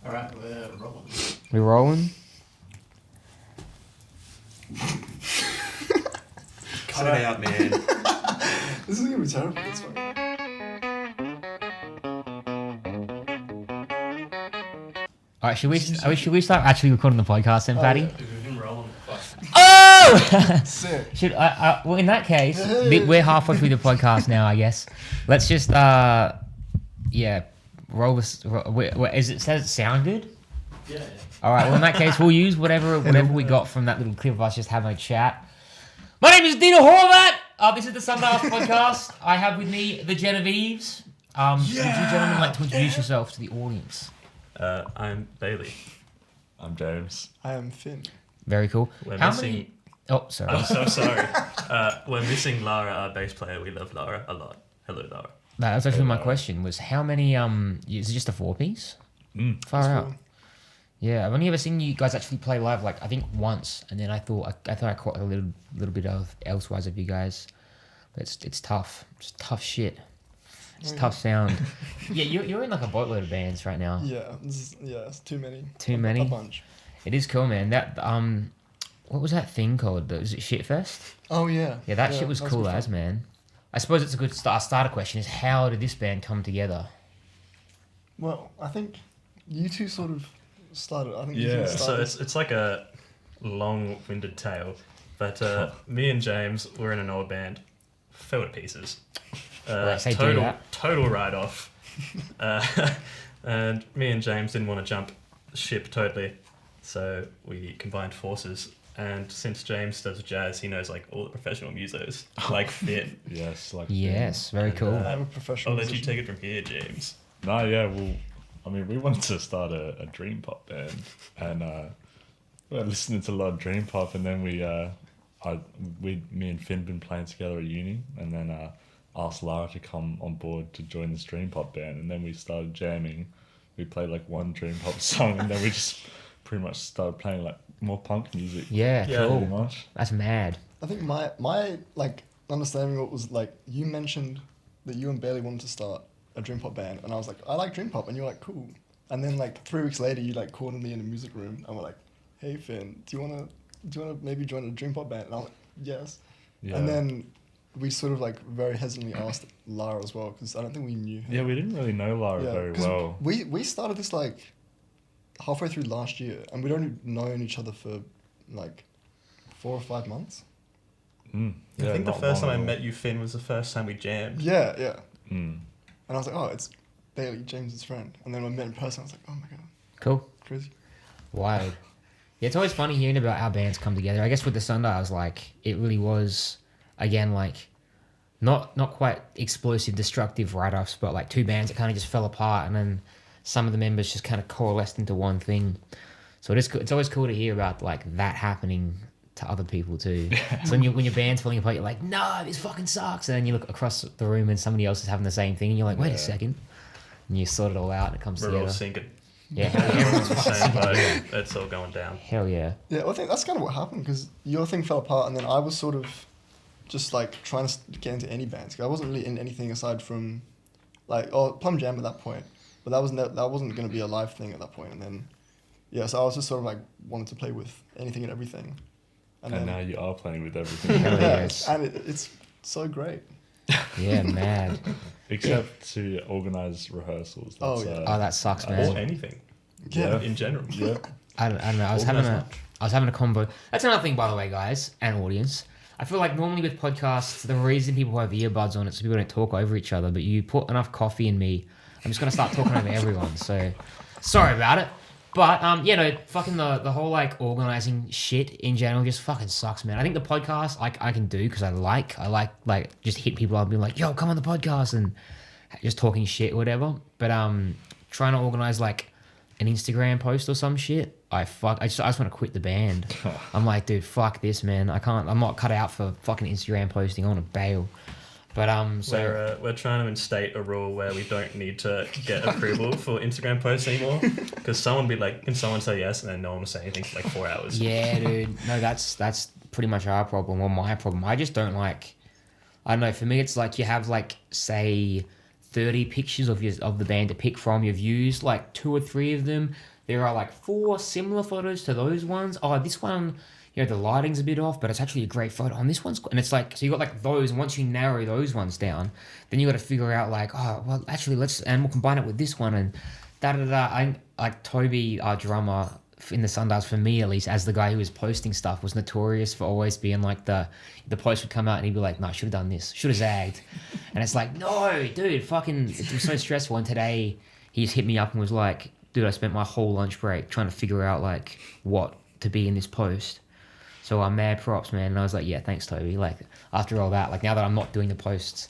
Alright, we're rolling. We rolling? Cut it out, man. This is gonna be terrible. That's fine. Alright, should we start actually recording the podcast then, Fatty? Yeah. Dude, we've been rolling. Fuck. Oh! Sick. Should I? Well, in that case, we're halfway through the podcast now, I guess. Let's just roll this. Is it says it sound good? Yeah. All right. Well, in that case, we'll use whatever we got from that little clip of us just having a chat. My name is Dina Horvat. This is the Sundials podcast. I have with me the Genevieves. Would you gentlemen like to introduce yourself to the audience? I'm Bailey. I'm James. I am Finn. Very cool. We're How missing. many? Oh, sorry. I'm so sorry. We're missing Lara, our bass player. We love Lara a lot. Hello, Lara. That was actually my Lara. question. Was how many? Is it just a 4-piece? Far out. Cool. Yeah, I've only ever seen you guys actually play live, like I think once, and then I thought I caught a little bit of elsewise of you guys, but it's tough. It's tough shit. It's tough sound. Yeah, you're in like a boatload of bands right now. Yeah, it's too many. Too many? A bunch. It is cool, man. That what was that thing called? Was it Shitfest? Oh yeah. Yeah, that shit was cool good as, fun. man. I suppose it's a good starter question. Is how did this band come together? Well, I think you two sort of started. I think you Yeah. two So started. it's like a long-winded tale, but me and James were in an old band, fell to pieces. Right, say do that. Total write-off. And me and James didn't want to jump ship totally, so we combined forces. And since James does jazz, he knows like all the professional musos, like Finn. Yes, like Yes, very cool. I'm a professional. I'll let you musician. take it from here, James. No, yeah. Well, I mean, we wanted to start a dream pop band, and we were listening to a lot of dream pop, and then me and Finn been playing together at uni, and then asked Lara to come on board to join this dream pop band, and then we started jamming. We played like one dream pop song, and then we just pretty much started playing like more punk music. Yeah, Yeah. cool. Pretty much. That's mad. I think my like understanding of it was like you mentioned that you and Bailey wanted to start a dream pop band, and I was like, I like dream pop, and you're like, cool. And then like 3 weeks later, you like called me in the music room, and we're like, hey Finn, do you wanna maybe join a dream pop band? And I was like, yes. Yeah. And then we sort of like very hesitantly asked Lara as well, because I don't think we knew her. Yeah, we didn't really know Lara very 'cause well. We started this like halfway through last year, and we'd only known each other for like 4 or 5 months. Mm, I yeah, think the not first time long I at all. met you, Finn, was the first time we jammed. Yeah. Mm. And I was like, oh, it's Bailey, James's friend. And then when I met in person, I was like, oh my god, Cool. crazy. Wild. Yeah, it's always funny hearing about how bands come together. I guess with the Sundials, like, it really was, again, like, not quite explosive, destructive write-offs, but like 2 bands that kind of just fell apart, and then some of the members just kind of coalesced into one thing. So it's always cool to hear about like that happening to other people too. So when your band's falling apart, you're like, no, this fucking sucks. And then you look across the room and somebody else is having the same thing, and you're like, wait a Yeah. second. And you sort it all out, and it comes We're together. all sinking. Yeah, Everyone's the fucking same sinking. boat. It's all going down. Hell yeah. Yeah, well, I think that's kind of what happened, because your thing fell apart, and then I was sort of just like trying to get into any bands. 'Cause I wasn't really in anything aside from like Plum Jam at that point, but that wasn't going to be a live thing at that point. And then yeah, so I was just sort of like wanting to play with anything and everything. And then, now you are playing with everything. Hell yeah, yes. and it's so great. Yeah, mad. Except to organise rehearsals. Oh, yeah. Oh, that sucks, Or man. anything. Yeah. In general. Yeah. I don't know. I was having a combo. That's another thing, by the way, guys and audience. I feel like normally with podcasts, the reason people have earbuds on it so people don't talk over each other. But you put enough coffee in me, I'm just gonna start talking over everyone. So sorry about it. But fucking the whole like organizing shit in general just fucking sucks, man. I think the podcast I can do because I like just hit people up and be like, yo, come on the podcast and just talking shit or whatever. But trying to organize like an Instagram post or some shit, I just want to quit the band. I'm like, dude, fuck this, man. I'm not cut out for fucking Instagram posting. I want to bail. But We're trying to instate a rule where we don't need to get approval for Instagram posts anymore, because someone be like, can someone say yes, and then no one will say anything for like 4 hours. yeah, dude. No, that's pretty much our problem or my problem. I just don't like. I don't know. For me, it's like you have like say 30 pictures of the band to pick from. You've used like 2 or 3 of them. There are like 4 similar photos to those ones. Oh, this one, you know, the lighting's a bit off, but it's actually a great photo. On this one's, and it's like, so you got like those, and once you narrow those ones down, then you got to figure out like, oh, well, actually, and we'll combine it with this one, and da-da-da. Like Toby, our drummer in the Sundials, for me at least, as the guy who was posting stuff, was notorious for always being like the post would come out and he'd be like, no, should have done this, should have zagged. And it's like, no, dude, fucking, it was so stressful. And today he just hit me up and was like, dude, I spent my whole lunch break trying to figure out like what to be in this post. So I'm mad props, man. And I was like, yeah, thanks, Toby. Like after all that, like now that I'm not doing the posts,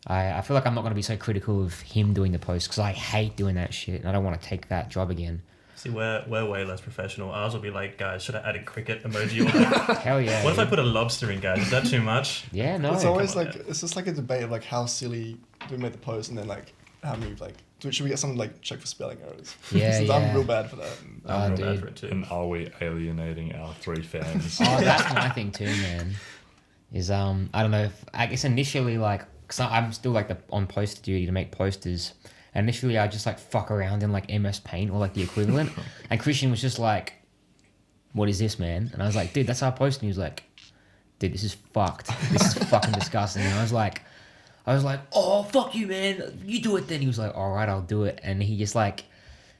I feel like I'm not going to be so critical of him doing the posts, because I hate doing that shit and I don't want to take that job again. See, we're way less professional. Ours will be like, guys, should I add a cricket emoji? Or like, Hell yeah. what if I put a lobster in, guys? Is that too much? Yeah, no. It's always Come on, like, man. it's just like a debate of like how silly do we make the post, and then like how many like should we get someone to like check for spelling errors? Yeah, Since yeah. I'm real bad for that. And, Oh, I'm real bad dude. for it too. And are we alienating our 3 fans? Oh, that's my thing too, man. Is I don't know. I guess initially, like, cause I'm still like on poster duty to make posters. And initially, I just like fuck around in like MS Paint or like the equivalent. And Christian was just like, "What is this, man?" And I was like, "Dude, that's our poster." And he was like, "Dude, this is fucked. This is fucking disgusting." And I was like, "Oh, fuck you, man. You do it then." He was like, "All right, I'll do it." And he just like,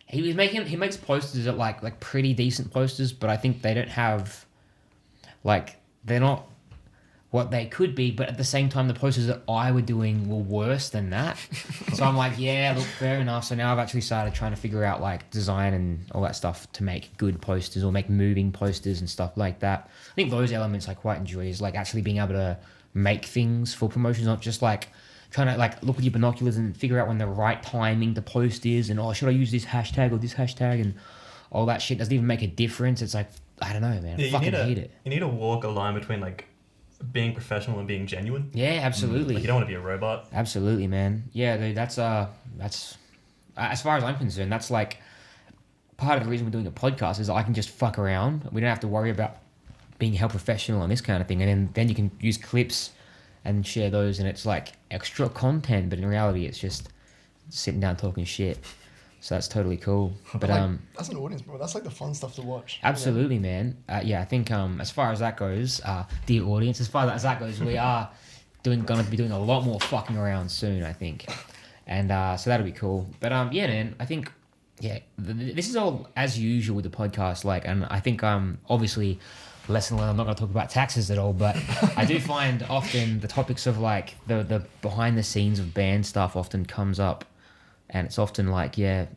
he makes posters that like pretty decent posters, but I think they don't have, like, they're not what they could be, but at the same time, the posters that I were doing were worse than that. So I'm like, yeah, look, fair enough. So now I've actually started trying to figure out like design and all that stuff to make good posters or make moving posters and stuff like that. I think those elements I quite enjoy, is like actually being able to make things for promotions, not just like trying to like look with your binoculars and figure out when the right timing to post is, and should I use this hashtag or this hashtag, and all that shit doesn't even make a difference. It's like, I don't know, man. I fucking hate it. You need to walk a line between like being professional and being genuine. Yeah, absolutely. Like, you don't want to be a robot. Absolutely, man. Yeah, dude, that's as far as I'm concerned, that's like part of the reason we're doing a podcast, is I can just fuck around. We don't have to worry about being held professional and this kind of thing. And then you can use clips and share those, and it's like extra content, but in reality it's just sitting down talking shit. So that's totally cool. But like, as an audience, bro, that's like the fun stuff to watch. absolutely, man. Yeah, I think as far as that goes, dear audience, as far as that goes, we are gonna be doing a lot more fucking around soon, I think. And so that'll be cool. But yeah, man, I think this is all as usual with the podcast. Like, and I think obviously, lesson learned, I'm not going to talk about taxes at all, but I do find often the topics of like the behind the scenes of band stuff often comes up. And it's often like, the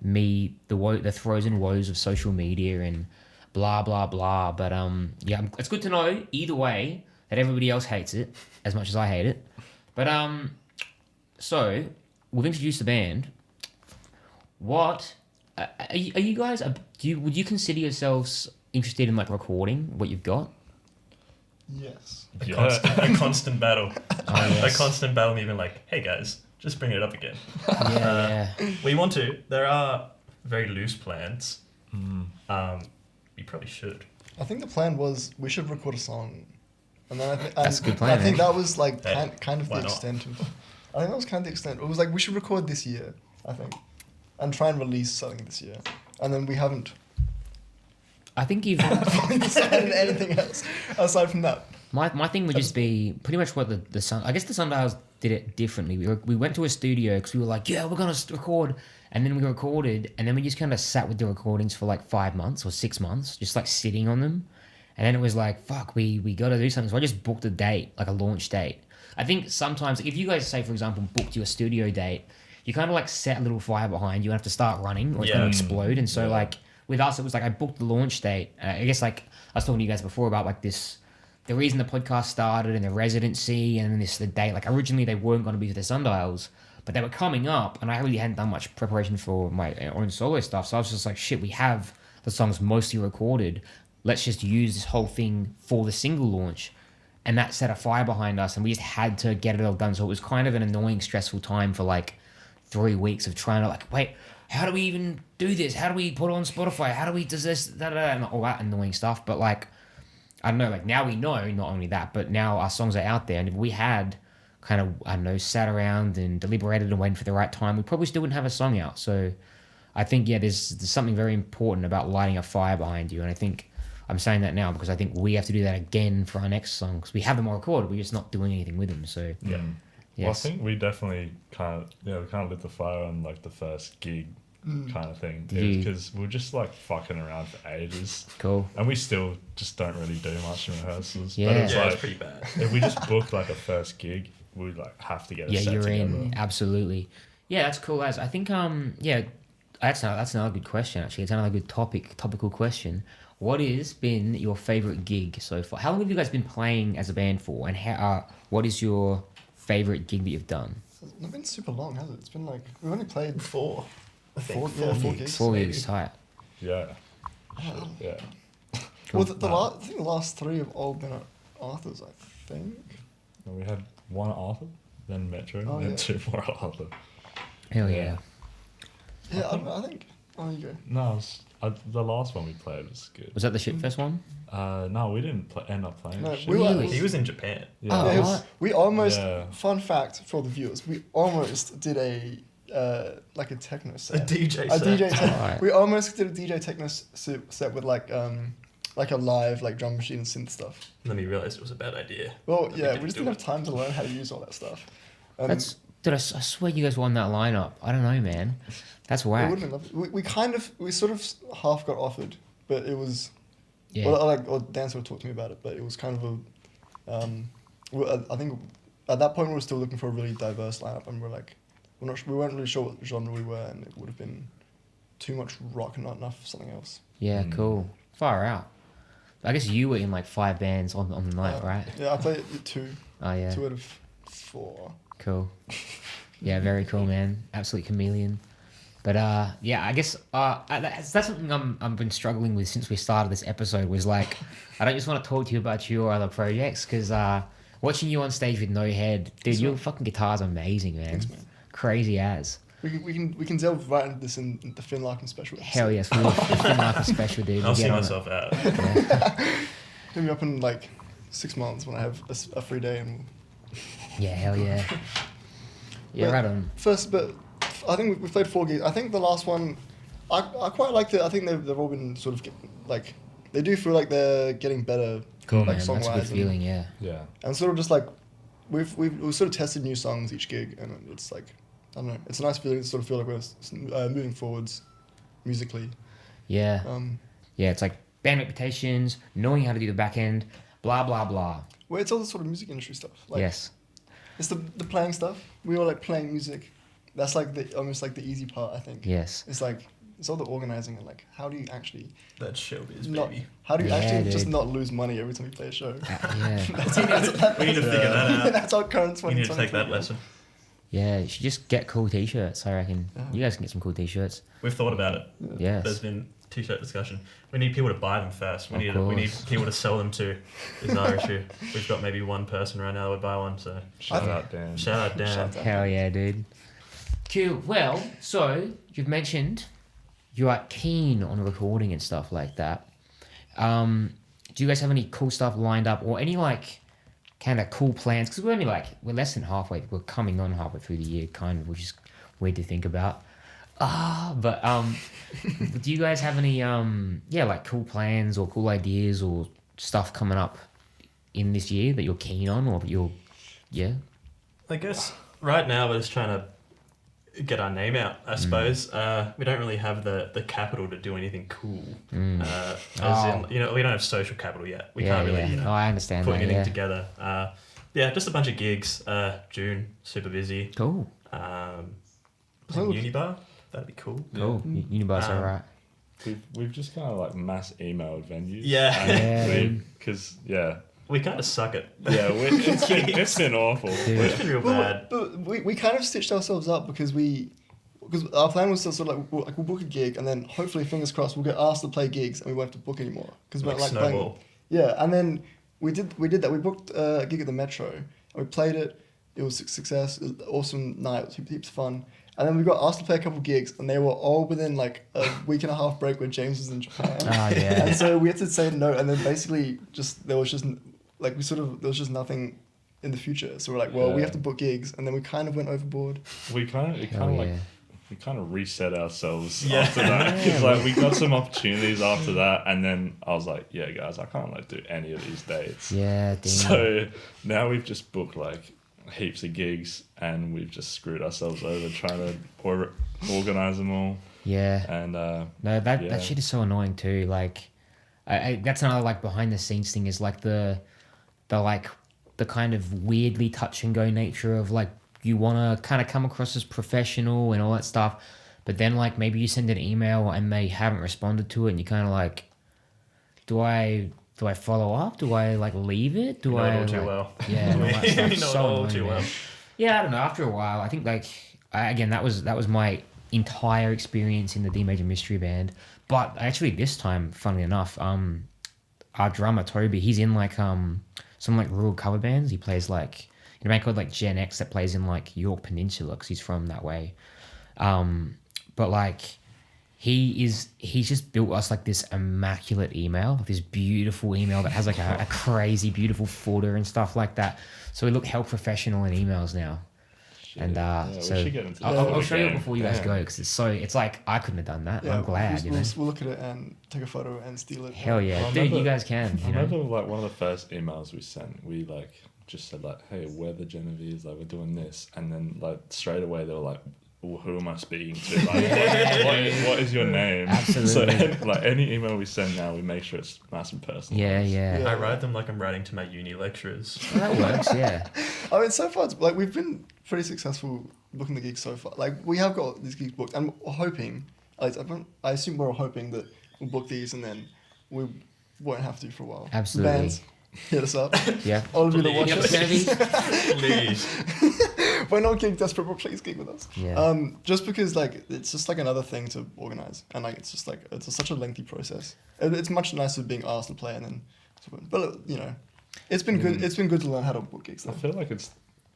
throes and woes of social media and blah, blah, blah. But it's good to know either way that everybody else hates it as much as I hate it. But so we've introduced the band. What are you guys? Would you consider yourselves interested in like recording what you've got? Yes. A constant battle. Yes. A constant battle, even like, hey guys, just bring it up again. Yeah. We want to. There are very loose plans. We probably should. I think the plan was we should record a song, and then That's a good plan, I think eh? that was like Hey, kind of the why not? extent of. I think that was kind of the extent. It was like we should record this year, I think, and try and release something this year, and then we haven't I think you've. decided anything else aside from that. My thing would just be pretty much what the Sundials did it differently. We went to a studio because we were like, yeah, we're gonna record, and then we recorded, and then we just kind of sat with the recordings for like 5 months or 6 months, just like sitting on them, and then it was like, fuck, we got to do something. So I just booked a date, like a launch date. I think sometimes if you guys say, for example, booked you a studio date, you kind of like set a little fire behind you and have to start running or it's going to explode. And so like with us, it was like I booked the launch date. I guess like I was talking to you guys before about like this. The reason the podcast started and the residency and then the date, like originally they weren't going to be for the Sundials, but they were coming up and I really hadn't done much preparation for my own solo stuff. So I was just like, shit, we have the songs mostly recorded. Let's just use this whole thing for the single launch. And that set a fire behind us and we just had to get it all done. So it was kind of an annoying, stressful time for like 3 weeks of trying to like, wait, how do we even do this? How do we put it on Spotify? How do we do this, and all that annoying stuff. But like, I don't know, like now we know not only that, but now our songs are out there. And if we had kind of, I don't know, sat around and deliberated and waited for the right time, we probably still wouldn't have a song out. So I think, yeah, there's something very important about lighting a fire behind you. And I think I'm saying that now because I think we have to do that again for our next song because we have them all recorded. We're just not doing anything with them. So, Yeah. yes. Well, I think we definitely we lit the fire on like the first gig kind of thing. Yeah. Because we were just like fucking around for ages. Cool. And we still just don't really do much in rehearsals. Yeah. But it's Yeah, like, it's pretty bad. if we just book like a first gig, we like have to get a Yeah, set you're together. in. Absolutely. Yeah, that's cool. As I think, that's another good question. Actually, it's another good topical question. What has been your favorite gig so far? How long have you guys been playing as a band for? And what is your favorite gig that you've done? It's not been super long, has it? It's been like we've only played 4. I think. 4 gigs. 4 maybe. weeks, tight. Yeah. Yeah. Well, I think the last 3 have all been at Arthur's. I think. And we had one at Arthur, then Metro, Oh, and then yeah. 2 more at Arthur. Hell yeah. Yeah, I think. Oh, you go. No, the last one we played was good. Was that the Shitfest one? No, we didn't end up playing. No, shit. we were. Really? He was in Japan. Yeah. Oh, Yeah, what? we almost. Yeah. Fun fact for the viewers: we almost did a like a techno A set. DJ A set. DJ set. Alright. We almost did a DJ techno set with like a live like drum machine and synth stuff. And then he realised it was a bad idea. Well, But yeah, we we just didn't didn't do have time to learn how to use all that stuff. Dude, I swear you guys won that lineup. I don't know, man. That's It whack. would have been lovely. We sort of half got offered, but it was. Yeah. Well, or Dan sort of talked to me about it, but it was kind of a. I think at that point we were still looking for a really diverse lineup, and we weren't really sure what genre we were, and it would have been too much rock and not enough something else. Yeah, Mm. cool. Far out. I guess you were in like 5 bands on the night, right? Yeah, I played 2. Oh, yeah. 2 out of 4. Cool. Yeah, very cool, man. Absolute chameleon. But yeah, I guess that's something I've been struggling with since we started this episode. Was like, I don't just want to talk to you about your other projects because watching you on stage with no head, dude, Thanks, your man. fucking guitar's amazing, man. Thanks, man. Crazy as. We can delve right into this in the Finn Larkin special. Hell yes, we feel like a special dude. I'll We'll see get on it. myself out. Hit me up in like 6 months when I have a free day and. Yeah, hell yeah. Yeah, Wait, right on. First, but I think we played 4 gigs. I think the last one, I quite liked it. I think they've all been sort of they do feel like they're getting better. Cool, like man. That's a song-wise good feeling, yeah. Yeah. And sort of just like we've sort of tested new songs each gig, and it's like I don't know. It's a nice feeling to sort of feel like we're moving forwards musically. Yeah. Um, Yeah, it's like band reputations, knowing how to do the back end, blah, blah, blah. well, it's all the sort of music industry stuff. Like, Yes. It's the playing stuff. We all like playing music. That's like almost like the easy part, I think. Yes. It's like it's all the organizing and like how do you actually That's showbiz, not baby. how do you Yeah, actually just dude. not lose money every time you play a show? Yeah. We need to figure that out. That's our current We need to take 2023. that lesson. Yeah, you should just get cool t-shirts, I reckon. Yeah. You guys can get some cool t-shirts. We've thought about it. Yes. There's been t-shirt discussion. We need people to buy them first. We Of need course. people to sell them to. Is our issue. We've got maybe one person right now that would buy one. So Shout out Dan. shout out Dan. Shout out. Hell yeah, dude. Cool. Well, so you've mentioned you are keen on recording and stuff like that. Do you guys have any cool stuff lined up or any like kind of cool plans? Because we're less than halfway. We're coming on halfway through the year, kind of, which is weird to think about. But do you guys have any like cool plans or cool ideas or stuff coming up in this year that you're keen on or that you're I guess right now we're just trying to get our name out, I suppose. We don't really have the capital to do anything cool. As in, we don't have social capital yet. We can't really, Oh, I understand put that. anything Yeah. together. Just a bunch of gigs. June, super busy. Cool. Unibar, that'd be cool. Cool. Unibar's Um, alright. We've just kind of like mass emailed venues. Yeah. Yeah. Because yeah, We kind of suck it. it's been awful. It's been real bad. But we kind of stitched ourselves up because our plan was to sort of like we'll book a gig and then hopefully fingers crossed we'll get asked to play gigs and we won't have to book anymore because Like playing. snowball. Yeah, and then we did that. We booked a gig at the Metro and we played it. It was a success. It was an awesome night. It was heaps of fun. And then we got asked to play a couple gigs and they were all within like a week and a half break when James was in Japan. Oh, yeah. And so we had to say no and then basically there was just nothing in the future. So we're like, well, we Yeah. have to book gigs, and then we kind of went overboard. We kind of Oh, like yeah. we kind of reset ourselves Yeah. after that because Yeah. like we got some opportunities after that, and then I was like, yeah, guys, I can't like do any of these dates. Yeah, damn. So now we've just booked like heaps of gigs, and we've just screwed ourselves over trying to organize them all. Yeah. And No, yeah. that shit is so annoying too. Like, I that's another like behind the scenes thing is like the like the kind of weirdly touch and go nature of like you want to kind of come across as professional and all that stuff, but then like maybe you send an email and they haven't responded to it, and you kind of like, do I follow up? Do I like leave it? Do You know I it all too like, well. yeah, and all that You stuff. know it So all annoying, too man. well. Yeah, I don't know. After a while, I think like again that was my entire experience in the D major mystery band. But actually, this time, funnily enough, our drummer Toby, he's in like some like rural cover bands. He plays like in a band called like Gen X that plays in like York Peninsula because he's from that way. But like he's just built us like this immaculate email, like this beautiful email that has like a crazy beautiful footer and stuff like that. So we look hell professional in emails now. And we so should get into the I'll photo show you it game. before you guys Damn. go because it's like I couldn't have done that. Yeah, I'm glad, we'll, you know. we'll look at it and take a photo and steal it. Hell yeah, I dude, remember- you guys can. I You know? remember like one of the first emails we sent, we like just said like, hey, we're the Genevieves, like we're doing this, and then like straight away they were like, well, who am I speaking to? Like, what is your name? Absolutely. So like any email we send now, we make sure it's nice and personal. Yeah. Yeah. I write them like I'm writing to my uni lecturers. Well, that works. Yeah. I mean, so far, it's, like we've been pretty successful booking the gigs so far. Like we have got these gigs booked, and we're hoping. I assume we're all hoping that we'll book these, and then we won't have to for a while. Absolutely. Bands, hit us up. Yeah. All of you that watch Yep, us. Genevieve. Please. We're not gig desperate, but please gig with us. Yeah. Just because like it's just like another thing to organize, and like it's just like it's such a lengthy process. It's much nicer being asked to play and then, but you know, it's been good. It's been good to learn how to book gigs. I Though. feel like it's,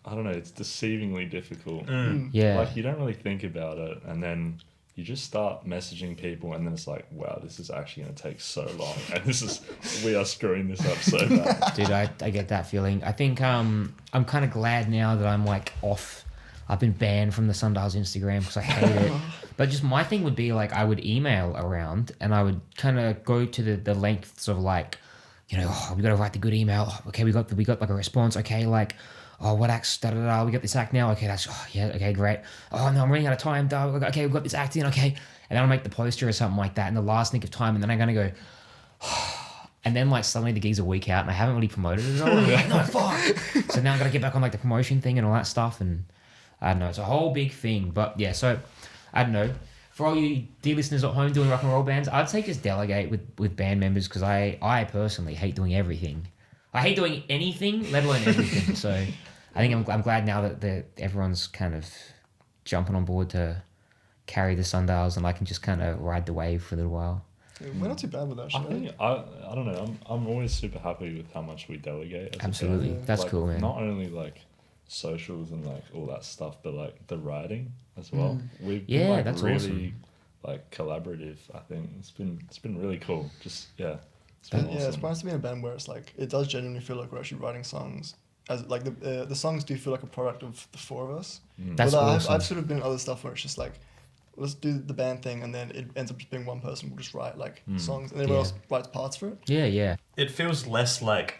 I don't know, it's deceivingly difficult. Yeah. Like you don't really think about it, and then you just start messaging people, and then it's like, wow, this is actually going to take so long, and we are screwing this up so bad. Dude, I get that feeling. I think I'm kind of glad now that I'm like off. I've been banned from the Sundials Instagram because I hate it. But just my thing would be like I would email around and I would kind of go to the lengths of like, you know, oh, we got to write the good email. Oh, okay, we got like a response. Okay, like, oh, what acts? Da da da. We got this act now. Okay, that's yeah. Okay, great. Oh no, I'm running out of time. Da, okay, we've got this act in. Okay, and then I'll make the poster or something like that in the last nick of time, and then I'm gonna go. And then like suddenly the gig's a week out and I haven't really promoted it at all. I'm like, no, fuck. So now I gotta get back on like the promotion thing and all that stuff, and I don't know, it's a whole big thing. But yeah, so I don't know. For all you dear listeners at home doing rock and roll bands, I'd say just delegate with band members because I personally hate doing everything. I hate doing anything, let alone everything. So I think I'm glad now that everyone's kind of jumping on board to carry the Sundials and I can just kind of ride the wave for a little while. Yeah, we're not too bad with that. I Shit. think I don't know. I'm always super happy with how much we delegate. As a Absolutely. band. That's Like, cool, man. Not only like socials and like all that stuff, but like the writing as well. We've been Yeah, like that's really awesome. like collaborative. I think it's been really cool. Just yeah, it's been Yeah, it's awesome. nice to be in a band where it's like it does genuinely feel like we're actually writing songs. As like the songs do feel like a product of the four of us. That's but awesome. I've sort of been in other stuff where it's just like, let's do the band thing, and then it ends up just being one person will just write like songs, and everyone Yeah. else writes parts for it. Yeah. It feels less like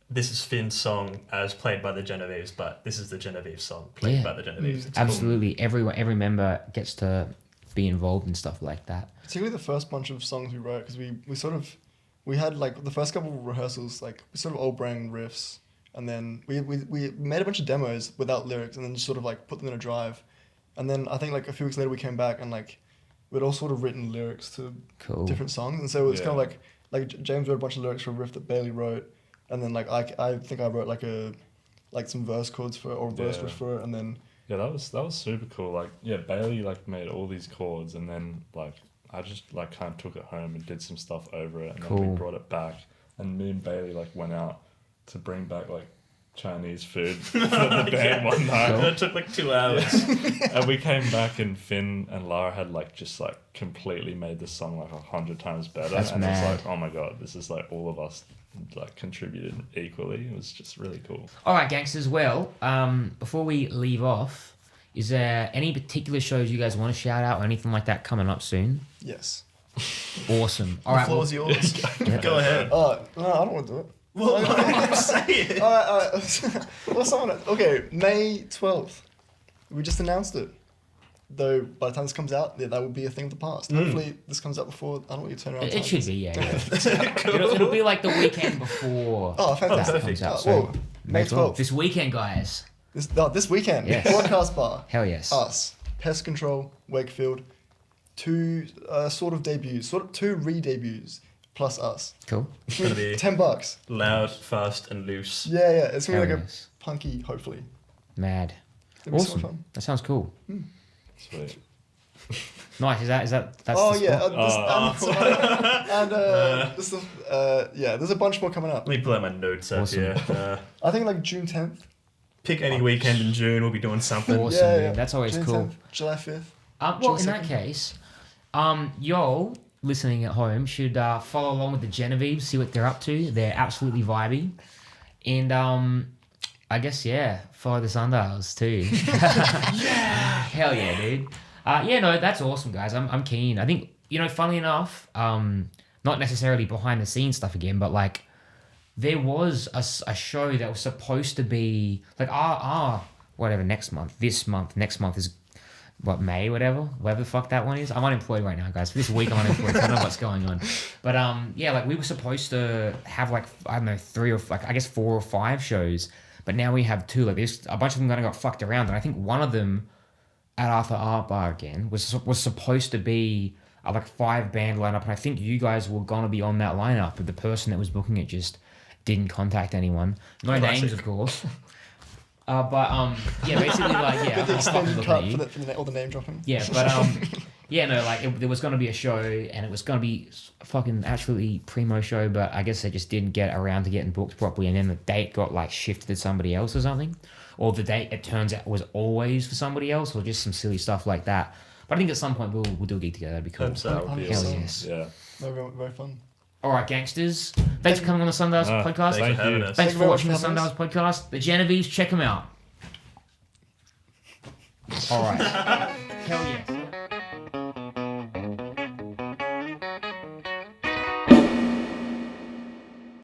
this is Finn's song as played by the Genevieves, but this is the Genevieves song played Yeah. by the Genevieves. It's cool. Absolutely. Every member gets to be involved in stuff like that. Particularly the first bunch of songs we wrote, because we had like the first couple of rehearsals, like we sort of all bring riffs, and then we made a bunch of demos without lyrics, and then just sort of like put them in a drive, and then I think like a few weeks later we came back and like we'd all sort of written lyrics to Cool. different songs, and so it was Yeah. kind of like James wrote a bunch of lyrics for a riff that Bailey wrote, and then like I think I wrote like some verse chords for or verse Yeah. riff for it, and then Yeah, that was super cool. Like, yeah, Bailey like made all these chords, and then like I just like kind of took it home and did some stuff over it, and then Cool. we brought it back, and me and Bailey like went out to bring back like Chinese food for the band one night. It took like 2 hours. And we came back and Finn and Lara had just completely made the song 100 times better. That's and mad. it was like, oh my god, this is all of us contributed equally. It was just really cool. All right, gangsters. Well, before we leave off, is there any particular shows you guys want to shout out or anything like that coming up soon? Yes. Awesome. All The right. floor's yours. Go ahead. No, I don't want to do it. Well, I'm saying. All right. Well, someone. Okay, May 12th. We just announced it. Though by the time this comes out, that will be a thing of the past. Hopefully, this comes out before. I don't know what your turnaround It time should is. be, yeah. It'll be like the weekend before. Oh, fantastic. that comes out. Oh, So, whoa, May 12th. This weekend, guys. This weekend. Yes. Broadcast bar. Hell yes. Us. Pest Control. Wakefield. 2 sort of debuts. 2 re-debuts. Plus us. Cool. It's gonna be $10. loud, fast, and loose. Yeah. It's gonna be Hell like yes. a punky, hopefully. Mad. It'll be so Awesome. fun. That sounds cool. Sweet. Nice. Is that that's Oh the yeah, spot? there's a bunch more coming up. Let me pull out my notes up Awesome. here. I think like June 10th. Pick any weekend in June. We'll be doing something. Awesome, dude. That's always June cool. 10th, July 5th. Well, in June that 2nd. case, y'all listening at home should follow along with the Genevieves, see what they're up to. They're absolutely vibey. And I guess, follow the Sundials too. Hell yeah, dude. That's awesome, guys. I'm keen. I think, funnily enough, not necessarily behind the scenes stuff again, but like there was a show that was supposed to be like whatever next month is what, May, whatever the fuck that one is. I'm unemployed right now, guys. For this week I'm unemployed, so I don't know what's going on. But we were supposed to have 3 or 4 or 5 shows, but now we have 2. Like there's a bunch of them that got fucked around, and I think one of them at Arthur Art Bar again was supposed to be a 5-band lineup, and I think you guys were gonna be on that lineup, but the person that was booking it just didn't contact anyone. No Classic. names, of course. Basically, Get the I'm fucking extended looking cut at you. for all the name dropping. Yeah, but there was going to be a show, and it was going to be fucking absolutely primo show, but I guess they just didn't get around to getting booked properly, and then the date got shifted to somebody else or something, or the date, it turns out, was always for somebody else, or just some silly stuff like that. But I think at some point we'll do a gig together. That'd be cool. Hope so. That would be 100%. Hell awesome. yes. Yeah. Very, very fun. All right, gangsters. Thanks for coming on the Sundials podcast. Thanks Thank for having you. us. Thanks you for very watching the much for having Sundials podcast. The Genevieves, check them out. All right. Hell yeah.